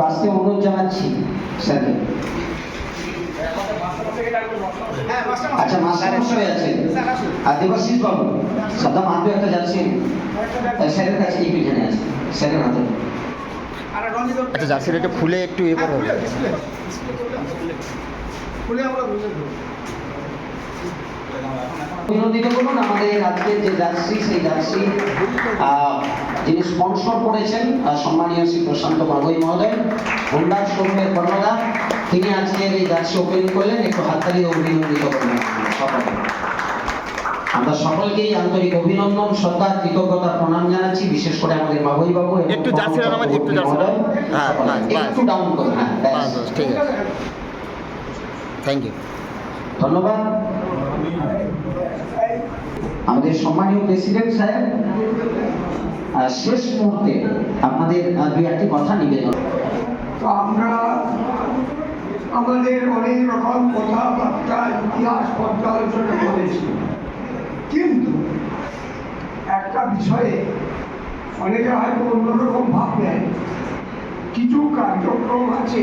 আসতে অনুরোধ জানাচ্ছি স্যারকে। আচ্ছা, মাস্টার মশাই আছেন আর দেবাশিস বাবু, সাদ্দাম হাতে একটা যাচ্ছেন স্যারের কাছে, এই পিছনে আছে স্যারের হাতে। আচ্ছা, জার্সিটা একটু খুলে একটু ইয়ে করা হবে। অভিনন্দিত করুন আমাদের আজকের যে জার্সি, সেই জার্সি যিনি স্পন্সর করেছেন সম্মানীয় শ্রী প্রশান্ত বাবুই মহোদয়, হোন্ডার শোরুমের কর্ণধার, তিনি আজকের এই জার্সি ওপেন করলেন। একটু হাততালি অভিনন্দিত করুন সকলে। আমরা সকলকেই আন্তরিক অভিনন্দন, শ্রদ্ধা, কৃতজ্ঞতা, প্রণাম জানাচ্ছি, বিশেষ করে আমাদের বাবুই বাবু একটু জার্সিটা নামাই, একটু জার্সিটা, হ্যাঁ একটু ডাউন করুন। হ্যাঁ, ঠিক আছে, থ্যাংক ইউ, ধন্যবাদ। আমাদের সম্মানীয় প্রেসিডেন্ট সাহেব শেষ মুহূর্তে আপনাদের দুই একটি কথা নিবেদন। তো আমরা আমাদের অনেক রকম কথাবার্তা, ইতিহাস পর্যালোচনা করেছি, কিন্তু একটা বিষয়ে অনেকে হয়তো অন্যরকম ভাববেন। কিছু কার্যক্রম আছে,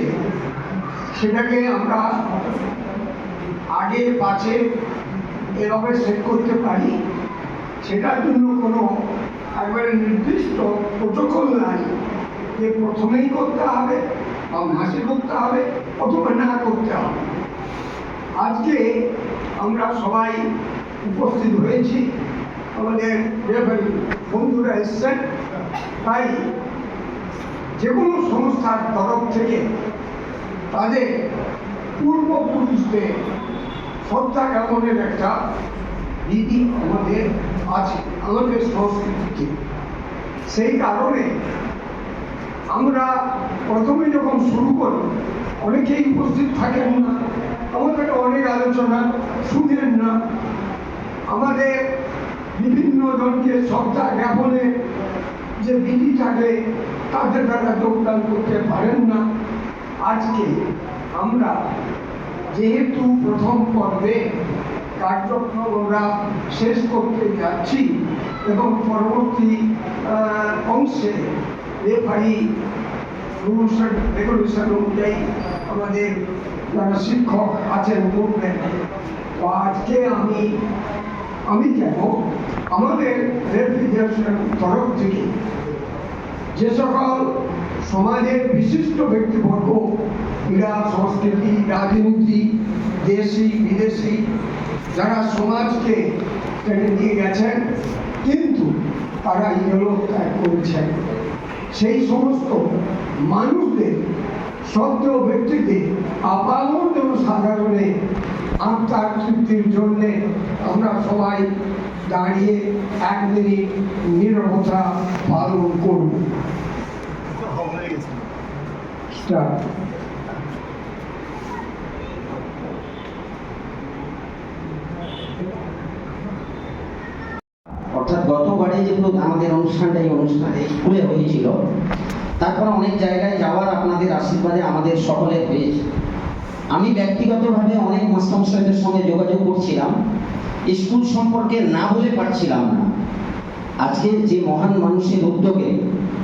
সেটাকে আমরা আগে পাশে এভাবে সেট করতে পারি, সেটার জন্য কোনো একবারে নির্দিষ্ট প্রোটোকল নাই যে প্রথমেই করতে হবে বা মাসে করতে হবে অথবা না করতে হবে। আজকে আমরা সবাই উপস্থিত হয়েছি, আমাদের রেফারি বন্ধুরা এসছেন, তাই যে কোনো সংস্থার তরফ থেকে তাদের পূর্বপুরুষদের শ্রদ্ধা জ্ঞাপনের একটা রীতি আমাদের আছে, আমাদের সংস্কৃতিতে। সেই কারণে আমরা প্রথমে যখন শুরু করি, অনেকেই উপস্থিত থাকেন না, আমাদের অনেক আলোচনা শুনেন না, আমাদের বিভিন্ন জনকে শ্রদ্ধা জ্ঞাপনের যে বিধি থাকে তাদের দ্বারা যোগদান করতে পারেন না। আজকে আমরা যেহেতু প্রথম পর্বে কার্যক্রম আমরা শেষ করতে যাচ্ছি এবং পরবর্তী অংশে রেফারি রুলস অ্যান্ড রেগুলেশন অনুযায়ী আমাদের যারা শিক্ষক আছেন করবেন। তো আজকে আমি কেন আমাদের রেফ্রিজারেশন তরফ থেকে যে সকল সমাজের বিশিষ্ট ব্যক্তিবর্গ, ক্রীড়া, সংস্কৃতি, রাজনীতি, দেশি বিদেশি, যারা সমাজকে টেনে নিয়ে গেছেন কিন্তু তারা ইহলোক ত্যাগ করেছেন, সেই সমস্ত মানুষদের সদ্য ব্যক্তিদের আপামর জনসাধারণের আত্মার তৃপ্তির জন্যে আমরা সবাই দাঁড়িয়ে 1 মিনিট নীরবতা পালন করব। অর্থাৎ গতবারে যেগুলো আমাদের অনুষ্ঠানটা, এই অনুষ্ঠানে স্কুলে হয়েছিল, তারপর অনেক জায়গায় যাওয়ার আপনাদের আশীর্বাদে আমাদের সকলের হয়েছে। আমি ব্যক্তিগতভাবে অনেক মাস্টারমশাইদের সঙ্গে যোগাযোগ করছিলাম, স্কুল সম্পর্কে না বলে পারছিলাম না। আজকে যে মহান মানুষের উদ্যোগে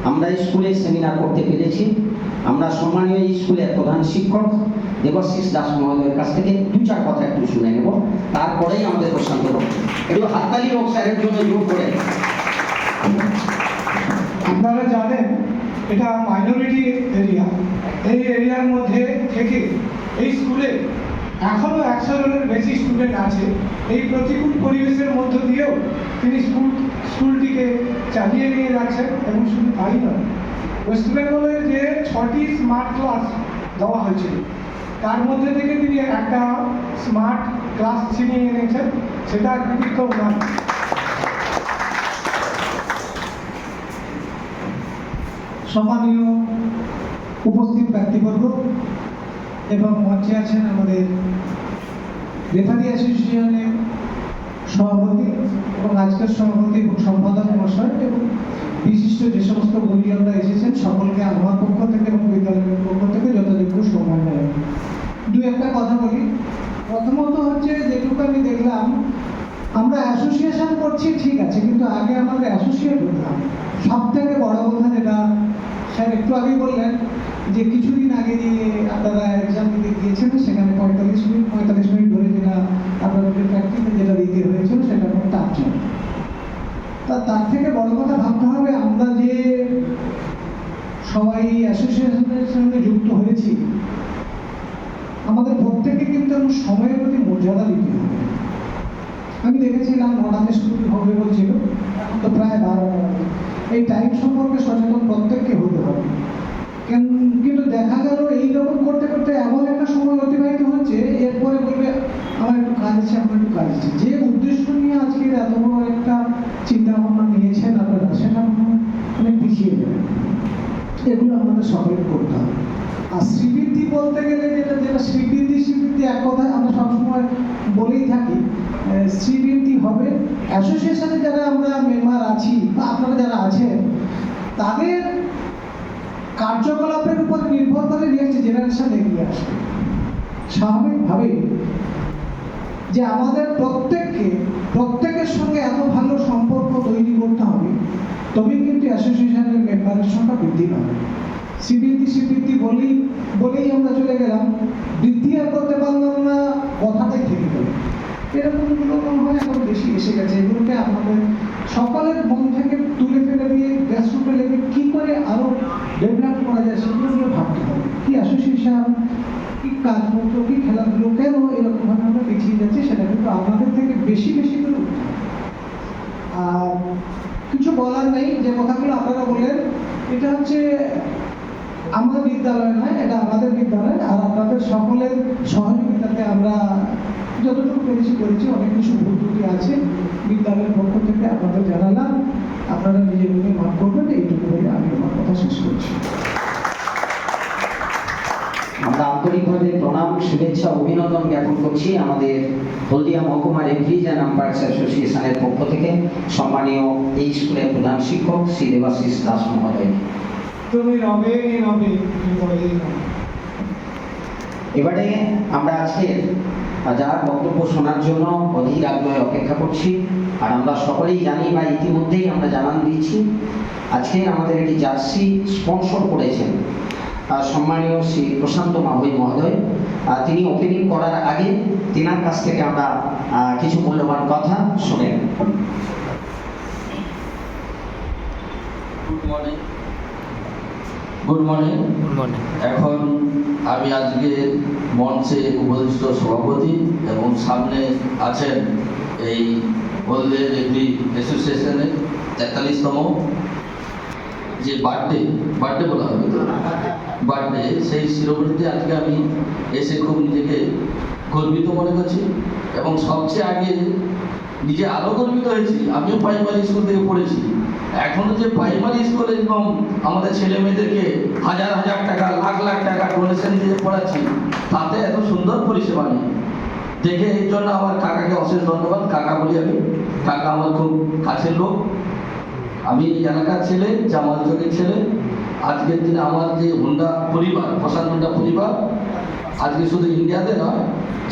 আমরা স্কুলে সেমিনার করতে পেরেছি, আমরা সম্মানীয় স্কুলের প্রধান শিক্ষক দেবাশিস দাস মহোদয়ের কাছ থেকে 2-4 কথা একটু শুনে নেব, তারপরেই আমাদের প্রশান্ত হোক। একটু হাততালি হোক স্যারের জন্য জোর করে। আপনারা জানেন এটা মাইনরিটি এরিয়া, এই এরিয়ার মধ্যে থেকে এই স্কুলে এখনও 100 জনের বেশি স্টুডেন্ট আছে। এই প্রতিকূল পরিবেশের মধ্য দিয়েও তিনি স্কুলটিকে চালিয়ে নিয়ে যাচ্ছেন। এবং শুধু তাই নয়, ওয়েস্ট বেঙ্গলের যে 6টি স্মার্ট ক্লাস দেওয়া হয়েছিল, তার মধ্যে থেকে তিনি একটা স্মার্ট ক্লাস ছিনিয়ে এনেছেন, সেটা কৃতিত্ব ওনার। সম্মানীয় উপস্থিত ব্যক্তিবর্গ এবং মঞ্চে আছেন আমাদের রেফারি অ্যাসোসিয়েশনের সভাপতি এবং আজকের সভাপতি এবং সম্পাদক মহাশয় এবং বিশিষ্ট যে সমস্ত গুণীজনরা এসেছেন, সকলকে আমার পক্ষ থেকে এবং বিদ্যালয়ের পক্ষ থেকে যথাযোগ্য সম্মান জানাই। 2-1টা কথা বলি। প্রথমত হচ্ছে, যেটুকু আমি দেখলাম, আমরা অ্যাসোসিয়েশন করছি ঠিক আছে, কিন্তু আগে আমাদের অ্যাসোসিয়েট হতাম। সব থেকে বড় কথা যেটা স্যার একটু আগেই বললেন যে কিছুদিন আগে যে আপনারা এক্সাম দিতে গিয়েছেন সেখানে 45 মিনিট ধরে যেটা আপনাদের প্র্যাকটিসে যেটা দিতে হয়েছিল সেটা কোনো টাফ ছিল। তার থেকে বড় কথা ভাবতে হবে, আমরা যে সবাই অ্যাসোসিয়েশনের সঙ্গে যুক্ত হয়েছি, আমাদের প্রত্যেকে কিন্তু সময়ের প্রতি মর্যাদা দিতে হবে। আমি দেখেছিলাম 9টাতে শুরু হবে বলছিল, এখন তো প্রায় 12টা। এই টাইম সম্পর্কে সচেতন প্রত্যেককে হতে হবে। কিন্তু দেখা গেল এইরকম করতে করতে এমন একটা সময় অতিবাহিত হচ্ছে, এরপরে বলবে আমার একটু কাজ আছে, আমার একটু কাজ আছে। যে উদ্দেশ্য নিয়ে আজকে এত বড় একটা চিন্তা ভাবনা নিয়েছেন আপনারা, সেটা অনেক পিছিয়ে যাবে। এগুলো আমাদের সকলকে করতে হবে। আর শ্রীবৃদ্ধি বলতে গেলে যেটা শ্রীবৃদ্ধি এক কথায় আমরা সবসময় বলেই থাকি, শ্রীবৃদ্ধি হবে অ্যাসোসিয়েশনে যারা আমরা মেম্বার আছি বা আপনারা যারা আছেন, তাদের কার্যকলাপের উপর নির্ভর করে নেক্সট জেনারেশন এগিয়ে আসবে। স্বাভাবিকভাবে যে আমাদের প্রত্যেকের সঙ্গে এত ভালো সম্পর্ক তৈরি করতে হবে, তবেই কিন্তু অ্যাসোসিয়েশনের মেম্বারের সংখ্যা বৃদ্ধি পাবে। স্বীকৃতি বলেই আমরা চলে গেলাম, বৃদ্ধি আর করতে পারলাম না, কথাটাই থেকে গেল। এরকমগুলো মনে হয় এখন বেশি এসে গেছে। এগুলোকে আপনাদের সকলের মন থেকে তুলে ফেলে দিয়ে গ্রাসরুট লেভেলে কী করে আরও ডেভেলপ করা যায় সেগুলো নিয়ে ভাবতে হবে। কি অ্যাসোসিয়েশন, কি কাজপত্র, কি খেলাধুলো, কেন এরকমভাবে আমরা পিছিয়ে যাচ্ছি, সেটা কিন্তু আপনাদের থেকে বেশি করে উঠতে হবে। আর কিছু বলার নেই, যে কথাগুলো আপনারা বললেন, এটা হচ্ছে আমার বিদ্যালয় নয়, এটা আমাদের বিদ্যালয়। আর আপনাদের সকলের সহযোগিতাতে আমরা যতটুকু করেছি। অনেক কিছু ভুল ত্রুটি আছে, বিদ্যালয়ের পক্ষ থেকে আপনাদের জানালাম, আপনারা নিজেকে মাফ করবেন। এইটুকু বলে আমি আমার কথা শেষ করছি। আমরা আন্তরিকভাবে প্রণাম, শুভেচ্ছা, অভিনন্দন জ্ঞাপন করছি আমাদের হলদিয়া মহকুমা রেফারিজ অ্যান্ড আম্পায়ার্স অ্যাসোসিয়েশনের পক্ষ থেকে সম্মানীয় এই স্কুলের প্রধান শিক্ষক শ্রী দেবাশিস দাস মহোদয়। এবারে আমরা আজকে যার বক্তব্য শোনার জন্য অধীর আগ্রহে অপেক্ষা করছি। আর আমরা সকলেই জানি বা ইতিমধ্যেই আমরা জানান দিচ্ছি, আজকে আমাদের একটি জার্সি স্পন্সর করেছেন সম্মানীয় শ্রী প্রশান্ত মাভৈ মহোদয়। তিনি ওপেনিং করার আগে তেনার কাছ থেকে আমরা কিছু মূল্যবান কথা শুনেন। Good morning. এখন আমি আজকে মঞ্চে উপদিষ্ট সভাপতি এবং সামনে আছেন এই হলদিয়া রেফারি অ্যাসোসিয়েশনের 43তম যে বার্থডে বলা হবে, বার্থডে, সেই শিরোমণিতে আজকে আমি এসে খুব নিজেকে গর্বিত মনে করছি। এবং সবচেয়ে আগে নিজে আরও গর্বিত হয়েছি, আমিও প্রাইমারি স্কুল থেকে পড়েছি। এখনও যে প্রাইমারি স্কুলে এরকম আমাদের ছেলে মেয়েদেরকে হাজার টাকা, লাখ টাকা ডোনেশন দিয়ে পড়াচ্ছি, তাতে এত সুন্দর পরিষেবা নেই। দেখে এর জন্য আমার কাকাকে অশেষ ধন্যবাদ। কাকা বলি আমি, কাকা আমার খুব কাছের লোক। আমি এলাকার ছেলে, জামাল চকের ছেলে। আজকের দিনে আমার যে হুন্ডা পরিবার, প্রশান্ত হুন্ডা পরিবার, আজকে শুধু ইন্ডিয়াতে নয়,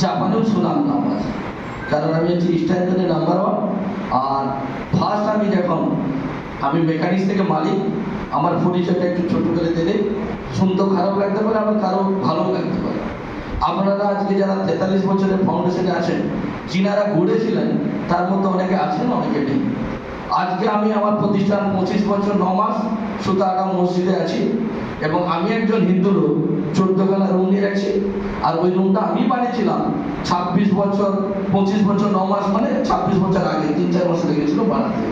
জাপানেও সুনাম নাম আছে। কারণ আমি হচ্ছি স্ট্যান্ডার্ডে নাম্বার 1। আর ফার্স্ট আমি মেকানিক্স থেকে মালিক। আমার পরিচয়টা একটু ছোট করে দিলে শুনতেও খারাপ লাগতে পারে, আবার কারো ভালো লাগতে পারে। আপনারা আজকে যারা 43 বছরের ফাউন্ডেশনে আছেন, যিনারা গড়েছিলেন, তার মধ্যে অনেকে আছেন, অনেকে নেই। আজকে আমি আমার প্রতিষ্ঠান 25 বছর 9 মাস সুতারগাঁও মসজিদে আছি, এবং আমি একজন হিন্দু লোক 14খানা রুম নিয়ে রাখছি। আর ওই রুমটা আমি বানিয়েছিলাম 26 বছর 25 বছর 9 মাস, মানে 26 বছর আগে, 3-4 মাস লেগেছিল বানাতে।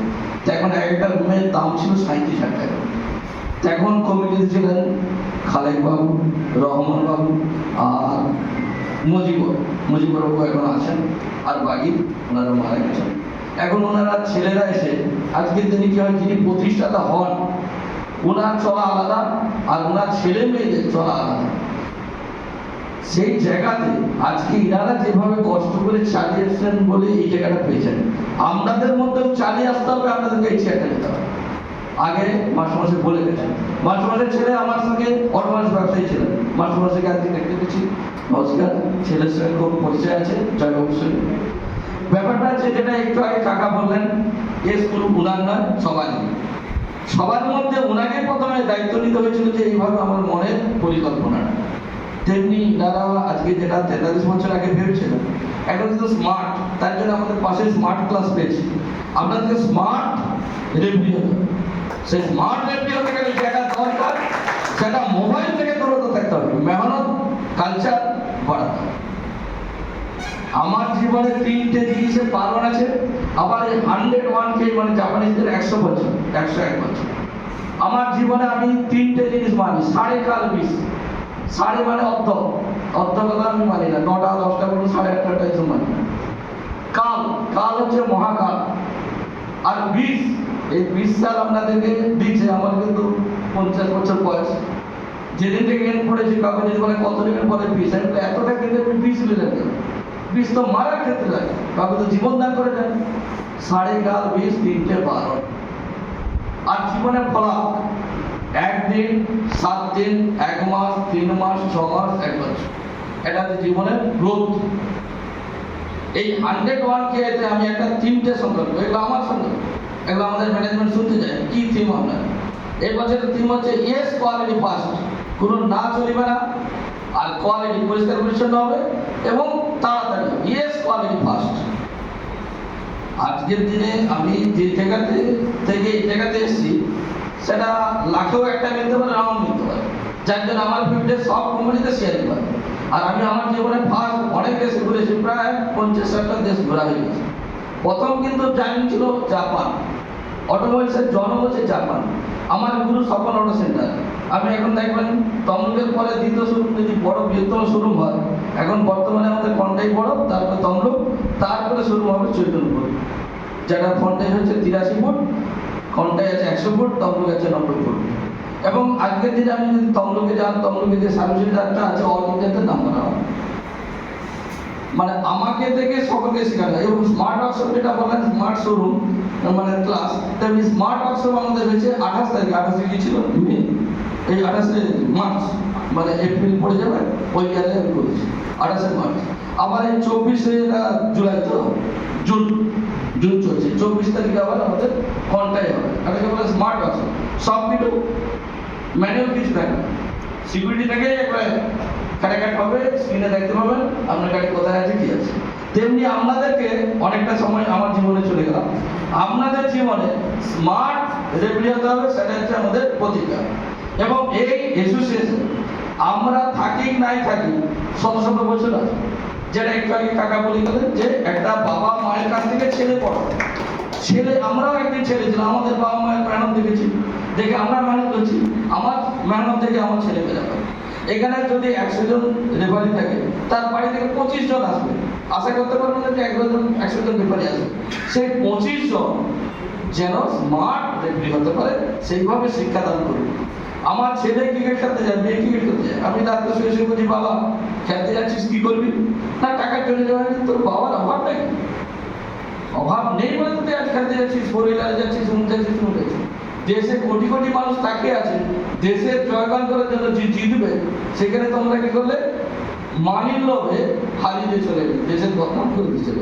তো এখন একটা রুমের দাম ছিল 37,000 টাকা। এখন কমিটিতে ছিলেন খালেক বাবু, রহমান বাবু আর মুজিবর বাবু এখন আছেন, আর বাকি ওনারা মারা গেছেন। এখন ওনারা ছেলেরা এসে আজকের দিনে কি হয়, যিনি প্রতিষ্ঠাতা হন ওনার চলা আলাদা, আর ওনার ছেলে মেয়েদের চলা আলাদা। সেই জায়গাতে আজকে ইনারা যেভাবে কষ্ট করে চালিয়ে এসছেন বলে এই জায়গাটা পেয়েছেন। আপনাদের মধ্যেও চালিয়ে আসতে হবে, আপনাদেরকে এই চেয়ারটা নিতে হবে। আগে মাস্টারমশাই বলে গেছেন, মাস্টারমশাই ছেলে আমার সঙ্গে অটোমাস ব্যবসায়ী ছিলেন। মাস্টারমশাইকে আজকে দেখতে পেয়েছি, নমস্কার। ছেলের সঙ্গে খুব পরিচয় আছে, জয়বাবুর সঙ্গে। ব্যাপারটা আছে যেটা একটু আগে কাকা বললেন, এ স্কুল উনার নয়, সবারই। সবার মধ্যে ওনাকে প্রথমে দায়িত্ব নিতে হয়েছিল যে এইভাবে আমার মনের পরিকল্পনা, তেমনি যারা আজকে যেটা 43 বছর আগে ভেবেছিল এখন কিন্তু স্মার্ট, তার জন্য আমাদের পাশে স্মার্ট ক্লাস পেয়েছি। আপনাদেরকে স্মার্ট রেফারি হতে হবে। সেই স্মার্ট রেফারি হতে গেলে যেটা দরকার সেটা মোবাইল থেকে দূরত্ব থাকতে হবে, মেহনত কালচার বাড়াতে হবে। আমার জীবনে 3টে জিনিসের পালন আছে। আবার এই 101K মানে জাপানিজদের 100 বছর, 101 বছর। আমার জীবনে আমি 3টে জিনিস মানি। সাড়ে কাল 20, সাড়ে মানে অর্ধ, অর্ধ কথা আমি মানি না, 9টা 10টা বলুন, 8:30টা এসব মানি না। কাল, কাল হচ্ছে মহাকাল। আর 20, এই 20 সাল আপনাদেরকে দিচ্ছে। আমার কিন্তু 50 বছর বয়স। যেদিন থেকে জ্ঞান পড়েছি, কাউকে যদি বলে কত দিনের পরে 20, আমি বলি এতটা কিন্তু 20 নিলেন কেন? 20 তো মারার ক্ষেত্রে লাগে, কাউকে তো জীবন দান করে দেন। সাড়ে কাল 20, 3টে 12। আর জীবনে ফলা 1 দিন, 7 দিন, 1 মাস, 3 মাস, 6 মাস, 1 বছর। এটা হচ্ছে জীবনের গ্রোথ। এই 101K তে আমি একটা 3টে সংকল্প, এগুলো আমার সংকল্প, এগুলো আমাদের ম্যানেজমেন্ট শুনতে যায়। কি থিম আপনার? এই বছরের থিম হচ্ছে ইয়েস কোয়ালিটি ফার্স্ট। কোনো না চলিবে না, আর কোয়ালিটি পরিষ্কার পরিচ্ছন্ন হবে এবং তাড়াতাড়ি। Yes quality first. আজকের দিনে আমি যে জায়গাতে থেকে এই জায়গাতে এসেছি সেটা লাখেও একটা মিলতে পারে, নাও মিলতে পারে, যার জন্য আমার ফিল্ডে সব কোম্পানিতে শেয়ার করে। আর আমি আমার জীবনে ফার্স্ট অনেক দেশে ঘুরেছি, প্রায় 50-60টা দেশ ঘোরা হয়ে গেছে। প্রথম কিন্তু জার্নি ছিল জাপান। অটোমোবাইলসের জন্ম হচ্ছে জাপান। আমার গুরু স্বপন অটো সেন্টার। আমি এখন দেখবেন তমলুকের পরে দ্বিতীয় শোরুম যদি বড় বৃহত্তম শোরুম হয়, এখন বর্তমানে আমাদের কন্টাই বড়, তারপরে তমলুক, তারপরে শোরুম হবে চৈতন্যপুর, যেটা ফ্রন্টেজ হচ্ছে 83 ফুট, কন্টাই আছে 100 ফুট, তমলুক আছে 90 ফুট। এবং আজকের দিনে আমি যদি তমলুকে যান, তমলুকে যে সার্ভিস সেন্টারটা আছে অল ইন্ডিয়াতে নাম্বার ওয়ান। মানে আমাকে থেকে সকলকে শেখানো যায়। এবং স্মার্ট ওয়ার্কশপ যেটা বললেন, স্মার্ট শোরুম মানে ক্লাস, তেমনি স্মার্ট ওয়ার্কশপ আমাদের হয়েছে 28 তারিখ, 28 কি ছিল মে, এই 28 মার্চ, মানে এপ্রিল পড়ে যাবে, ওই ইয়ারে আমি করেছি 28 মার্চ। আবার এই 24 জুলাই, তো জুন চলছে, 24 তারিখে আবার আমাদের কন্টাই হবে। এটাকে বলে স্মার্ট ওয়ার্কশপ। সব কিছু ম্যানুয়াল, কিছু থাকে না। সিকিউরিটি থেকে একবার কাটাকাট হবে, স্ক্রিনে দেখতে পাবেন আপনার গাড়ি কোথায় আছে, কি আছে। তেমনি আপনাদেরকে অনেকটা সময় আমার জীবনে চলে গেলাম। আপনাদের জীবনে স্মার্ট রেফারি হতে হবে, সেটা হচ্ছে আমাদের প্রতিজ্ঞা। এবং এই অ্যাসোসিয়েশন আমরা থাকি নাই থাকি শত শত বছর আছে। যেটা একটু আগে কাকা বলে গেলেন যে একটা বাবা মায়ের কাছ থেকে ছেলে পড়া, ছেলে আমরাও একদিন ছেলে ছিলাম, আমাদের বাবা মায়ের মেহনত দেখেছি, দেখে আমরা মেহনত করছি, আমার মেহনত দেখে আমার ছেলে পেলে পারে। এখানে যদি 100 জন রেফারি থাকে, তার বাড়ি থেকে 25 জন আসবে। আশা করতে পারবেন না যে 100 জন রেফারি আসবে। সেই 25 জন যেন স্মার্ট রেফারি হতে পারে, সেইভাবে শিক্ষাদান করবে। আমার ছেলে ক্রিকেট খেলতে যায়, মেয়ে ক্রিকেট খেলতে যায়, আমি রাত্রে শুয়ে শুয়ে বলছি, বাবা খেলতে যাচ্ছিস কি করবি? না টাকার জন্য যাবে। তোর বাবার অভাব নাকি? অভাব নেই বলে তুই আজ খেলতে যাচ্ছিস, ফোর হুইলারে যাচ্ছিস, যাচ্ছিস। দেশে কোটি কোটি মানুষ তাকিয়ে আছে, দেশের জয়গান করার জন্য যে জিতবে, সেখানে তোমরা কি করলে? মানির লোভে হারিয়ে চলে গেলে, দেশের বদনাম করে দিয়েছিল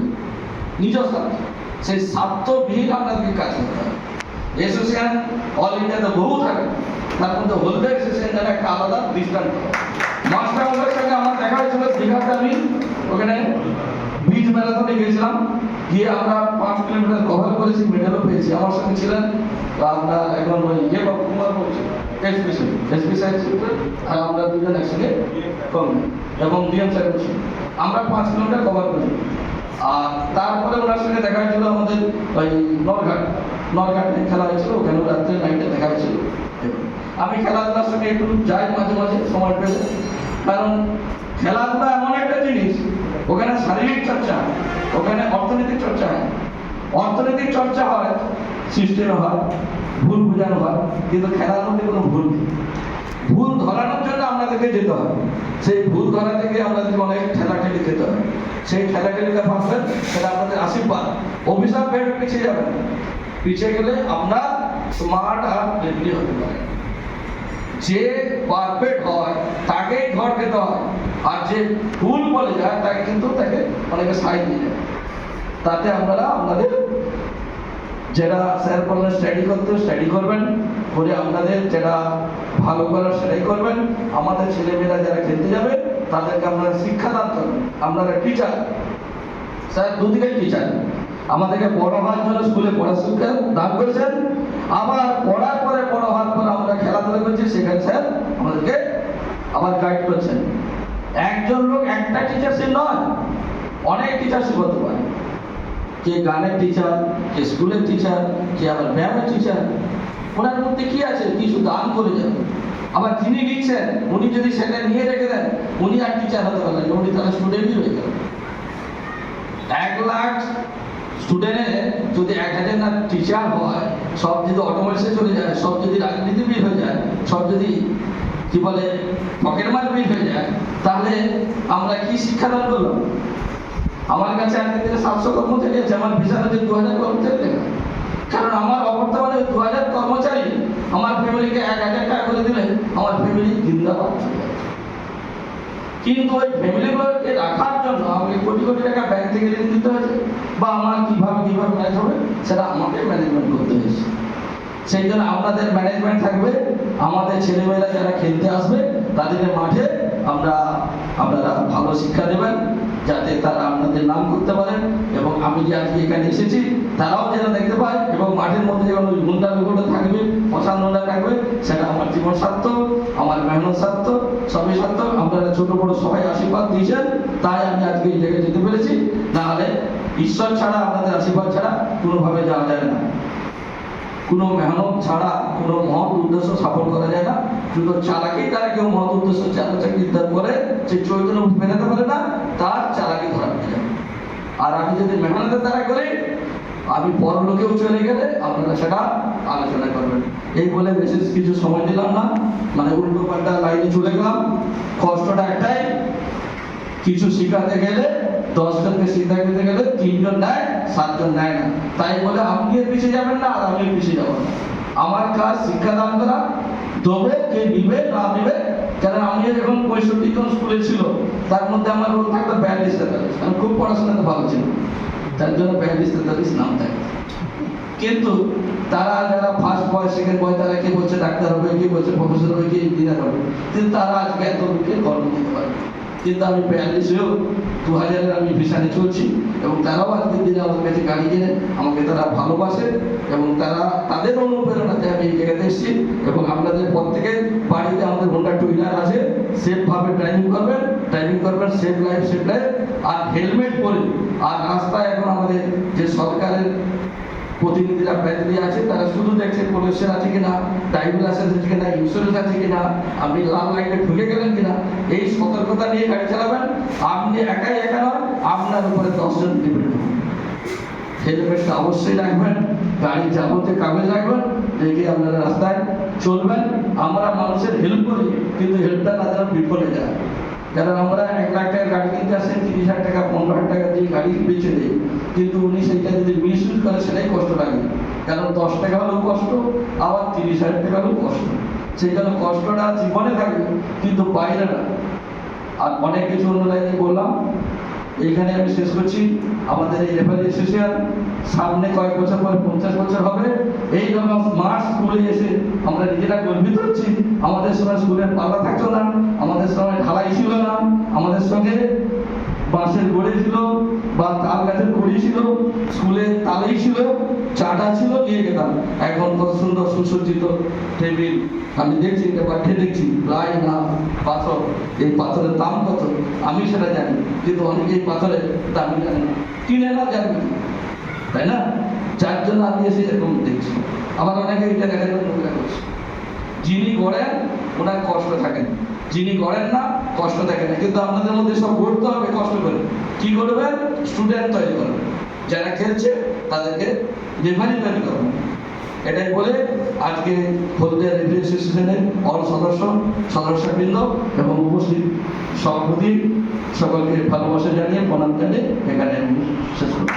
নিজ স্বার্থে। সেই স্বার্থবিহীন আপনাদেরকে কাজ করতে হবে। অ্যাসোসিয়েশন অল ইন্ডিয়াতে বহু থাকে, তার মধ্যে হলদে অ্যাসোসিয়েশন একটা আলাদা দৃষ্টান্ত। মাস্টার আমাদের সঙ্গে আমার দেখা হয়েছিল দীঘাতে। আমি ওখানে বিচ ম্যারাথনে গিয়েছিলাম, গিয়ে আমরা 5 কিলোমিটার কভার করেছি, মেডেলও পেয়েছি। আমার সঙ্গে ছিলেন আমরা এখন ওই কুমার বলছি, এসপি সাহেব, আর আমরা দুজন একসঙ্গে কম, এবং ডিএম সাহেব ছিল। আমরা 5 কিলোমিটার কভার করি। আর তারপরে ওনার সঙ্গে দেখা হয়েছিল আমাদের ওই নরঘাটে খেলা হয়েছিল, ওখানে রাত্রে নাইটে দেখা হয়েছিল। আমি খেলাধুলার সঙ্গে একটু যাই মাঝে মাঝে সময় পেলে, কারণ খেলাধুলা এমন একটা জিনিস, ওখানে শারীরিক চর্চা, ওখানে অর্থনৈতিক চর্চা হয়। অর্থনৈতিক চর্চা হয়, সিস্টেমে হয়, ভুল বোঝানো হয়, কিন্তু খেলার মধ্যে কোনো ভুল নেই। ভুল ধরানোর জন্য আপনাদেরকে যেতে হয়, সেই ভুল ধরা থেকে আপনাদেরকে অনেক ঠেলাঠেলি যেতে হয়। সেই ঠেলাঠেলিটা ভাববেন, সেটা আপনাদের আশীর্বাদ। অভিশাপ ভেবে পিছিয়ে যাবেন, পিছিয়ে গেলে আপনার স্মার্ট আর রেফারি হতে পারে। যে পারফেক্ট হয় তাকেই ঘর খেতে হয়, আর যে ভুল বলে যায় তাকে কিন্তু তাকে অনেকে সাইড দিয়ে যায়। তাতে আপনারা আপনাদের যেটা স্যার বললেন স্টাডি করতে স্টাডি করবেন, করে আপনাদের যেটা ভালো করার সেটাই করবেন। আমাদের ছেলেমেয়েরা যারা খেলতে যাবে তাদেরকে আপনারা শিক্ষাদান করবেন। আপনারা টিচার, স্যার দুদিকেই টিচার, আমাদেরকে বড় হওয়ার জন্য স্কুলে পড়াশিক্ষা দান করেছেন, আবার পড়ার পরে বড় হওয়ার পর আমরা খেলাধুলা করছি, সেখানে স্যার আমাদেরকে আবার গাইড করছেন। একজন লোক একটা টিচারশিপ নয়, অনেক টিচারশিপ হতে পারে। কে গানের টিচার, কে স্কুলের টিচার, কে আবার ব্যায়ামের টিচার। ওনার মধ্যে কি আছে, কিছু দান করে যাবে। আবার যিনি নিচ্ছেন উনি যদি সেটা নিয়ে রেখে দেন, উনি আর টিচার হতে পারলেন, উনি তারা স্টুডেন্টই হয়ে গেলেন। 1 লাখ স্টুডেন্টে যদি 1000 না টিচার হয়, সব যদি অটোমেশনে চলে যায়, সব যদি রাজনীতিবিদ হয়ে যায়, সব যদি কি বলে পকেটমারবিদ হয়ে যায়, তাহলে আমরা কি শিক্ষাদান করলাম? আমার কাছে আজকে দিনে 700 কর্মচারী আছে, আমার ভিসার আছে 2000 কর্মচারী লেখা। কারণ আমার অবর্তমানে 2000 কর্মচারী আমার ফ্যামিলিকে 1000 টাকা করে দিলে আমার ফ্যামিলি জিন্দাবাদ চলে যাবে। কিন্তু ওই ফ্যামিলিগুলোকে রাখার জন্য আমাকে কোটি কোটি টাকা ব্যাংক থেকে ঋণ দিতে হয়েছে, বা আমার কিভাবে ম্যানেজ হবে সেটা আমাকে ম্যানেজমেন্ট করতে হয়েছে। সেই জন্য আপনাদের ম্যানেজমেন্ট থাকবে, আমাদের ছেলেমেয়েরা যারা খেলতে আসবে তাদেরকে মাঠে আপনারা ভালো শিক্ষা দেবেন, যাতে তারা আপনাদের নাম করতে পারেন। এবং আমি যে আজকে এখানে এসেছি তারাও যেন দেখতে পায়, এবং মাঠের মধ্যে যখন ওই গুন্ডা লোকটা থাকবে, পছন্দটা থাকবে, সেটা আমার জীবন সার্থক, আমার মেহনত সার্থক, সবই সার্থক। আপনারা ছোট বড় সবাই আশীর্বাদ দিয়েছেন, তাই আমি আজকে এই জায়গায় যেতে পেরেছি। নাহলে ঈশ্বর ছাড়া, আপনাদের আশীর্বাদ ছাড়া কোনোভাবে যাওয়া যায় না। কোনো মেহনত ছাড়া কোনো মহৎ উদ্দেশ্য সফল করা যায় না। শুধু চালাকি দ্বারা কেউ মহৎ উদ্দেশ্য চালাকি করে যে চৈতন্য মেলাতে পারে না, তার চালাকি ধরা পড়ে যায়। আর আমি যদি মেহনতের দ্বারা করি, আমি পরলোকেও চলে গেলে আপনারা সেটা আলোচনা করবেন। এই বলে বিশেষ কিছু সময় দিলাম না, মানে উল্টো পাল্টা লাইনে চলে গেলাম। কষ্টটা একটাই, কিছু শিখাতে গেলে 10 জনকে শিখাতে গেলে 3 জন নেয়, 7 জন নেয় না। তাই বলে আপনি এর পিছিয়ে যাবেন না, আর আমি পিছিয়ে যাব না। আমার কাজ শিক্ষাদান করা, দেবো কে নিবে না নিবে। কারণ আমি যখন 65 জন স্কুলে ছিল, তার মধ্যে আমার রোল থাকতো 42-43। আমি খুব পড়াশোনাতে ভালো ছিল, তার জন্য 42-43 নাম থাকে। কিন্তু তারা যারা ফার্স্ট বয়, সেকেন্ড বয়, তারা কে বলছে ডাক্তার হবে, কে বলছে প্রফেসর হবে, কে ইঞ্জিনিয়ার হবে, কিন্তু তারা আজকে এত লোককে কর্ম দিতে পারে। কিন্তু আমি 42-এও 2000-এর আমি ভিসানে চলছি, এবং তারাও আজকের দিনে আমার কাছে গাড়ি কিনে আমাকে তারা ভালোবাসে, এবং তারা তাদের অনুপ্রেরণাতে আমি এই জায়গাতে এসেছি। এবং আপনাদের প্রত্যেকের বাড়িতে আমাদের হোন্ডা টুইলার আছে, সেফভাবে ড্রাইভিং করবেন, সেফ লাইফ। আর হেলমেট পরে, আর রাস্তায় এখন আমাদের যে সরকারের প্রতিনিধিরা ব্যাটারি আছে, তারা শুধু দেখছে পলিউশন আছে কিনা, ড্রাইভিং লাইসেন্স আছে কিনা, ইন্স্যুরেন্স আছে কিনা, আপনি লাল লাইটে ঢুকে গেলেন কিনা। এই সতর্কতা নিয়ে গাড়ি চালাবেন। আপনি একা নয়, আপনার উপরে 10 জন ডিপেন্ড হবে। হেলমেটটা অবশ্যই রাখবেন, গাড়ির যাবতীয় কাগজ রাখবেন, রেখে আপনারা রাস্তায় চলবেন। আমরা মানুষের হেল্প করি, কিন্তু হেল্পটা না যেন বিফলে যায়। কারণ আমরা 1 লাখ টাকার গাড়ি কিনতে আসে, 30,000 টাকা 15,000 টাকা দিয়ে গাড়ি বেচে দেয়, কিন্তু উনি সেইটা যদি মিস ইউজ করে সেটাই কষ্ট লাগে। কারণ 10 টাকা হলেও কষ্ট, আবার 30,000 টাকা হলেও কষ্ট। সেই জন্য কষ্টটা জীবনে থাকবে, কিন্তু বাইরে না। আর অনেক কিছু অন্য লাইনে বললাম, এইখানে আমি শেষ করছি। আমাদের এই রেফারি অ্যাসোসিয়েশন সামনে কয়েক বছর পরে 50 বছর হবে। এই রকম স্মার্ট স্কুলে এসে আমরা নিজেরা গর্বিত হচ্ছি। আমাদের সময় স্কুলের পাল্লা থাকতো না, আমাদের সময় ঢালাই ছিল না, আমাদের সঙ্গে বাঁশের গড়ি ছিল বা তাল গাছের গড়ি ছিল, স্কুলে তালেই ছিল, চাটা ছিল, নিয়ে গেলাম। এখন কত সুন্দর সুসজ্জিত টেবিল আমি দেখছি, পাঠে দেখছি প্রায় না পাথর। এই পাথরের দাম কত আমি সেটা জানি, কিন্তু অনেকে এই পাথরের দাম জানে না, কিনে না জানবে, তাই না? যার জন্য আমি এসে এরকম দেখছি। আবার অনেকে এটা দেখার জন্য করছে। যিনি গড়েন ওনার কষ্ট থাকে না, যিনি গড়েন না কষ্ট থাকে না। কিন্তু আপনাদের মধ্যে সব গড়তে হবে কষ্ট করে। কি করবেন? স্টুডেন্ট তৈরি করবেন, যারা খেলছে তাদেরকে রেফারি তৈরি করবেন। এটাই বলে আজকে হলদিয়া রেফারি অ্যাসোসিয়েশনের অল সদস্যবৃন্দ এবং উপস্থিত সভাপতি সকলকে ভালোবাসা জানিয়ে প্রণাম জানিয়ে এখানে শেষ করব।